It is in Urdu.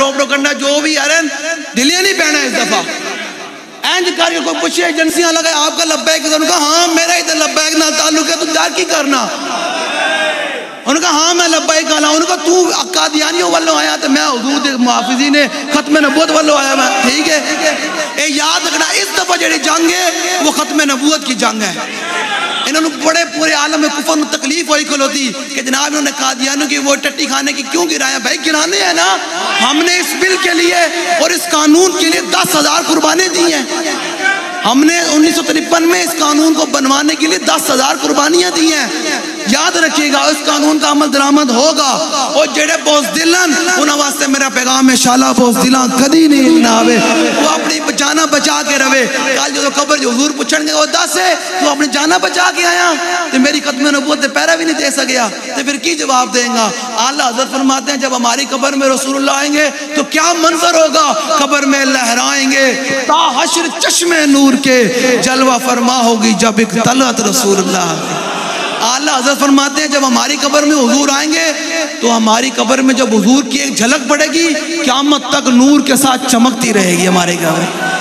پروپیگنڈا جو بھی یار دلیاں نہیں پہنا اس دفعہ اینج کر کے کوئی پوچھے ایجنسیاں لگائے آپ کا لبیک انہوں نے کہا ہاں میرا ہی تو لبیک نہ تعلق ہے تو ڈر کی کرنا انہوں نے کہا ہاں میں لبیک آنا انہوں نے کہا تو قادیانیوں والوں آیا تو میں حضور محافظین ختم نبوت والوں آیا میں ٹھیک ہے اے یاد رکھنا اس دفعہ جڑی جنگ ہے وہ ختم نبوت کی جنگ ہے انہوں نے بڑے پورے عالم میں کفر میں تکلیف ہوئی کھلوتی کہ جناب انہوں نے قادیانیوں کی وہ ٹٹی کھانے کی کیوں گرایا بھائی گرانے ہیں نا ہم نے اس بل کے لیے اور اس قانون کے لیے 10,000 قربانیں دی ہیں ہم نے 1953 میں اس قانون کو بنوانے کے لیے 10,000 قربانیاں دی ہیں یاد رکھیے گا اس قانون کا عمل درآمد ہوگا اور جڑے بوزدلن انہاں واسطے میرا پیغام ہے شالا بوزدلن کدی نہیں نہ آوے وہ اپنی جانا بچا کے رہے کل جو قبر جو حضور پوچھن گے وہ دس ہے تو اپنی جانا بچا کے آیا تو میری ختم نبوت پیرا بھی نہیں دے سکیا تو پھر کی جواب دیں گا اعلیٰ حضرت فرماتے ہیں جب ہماری قبر میں رسول اللہ آئیں گے تو کیا منظر ہوگا قبر میں لہرائیں گے تا حشر چشم نور کے جلوہ فرما ہوگی جب ایک طلعت رسول اللہ اعلیٰ حضرت فرماتے ہیں جب ہماری قبر میں حضور آئیں گے تو ہماری قبر میں جب حضور کی ایک جھلک پڑے گی قیامت تک نور کے ساتھ چمکتی رہے گی ہمارے قبر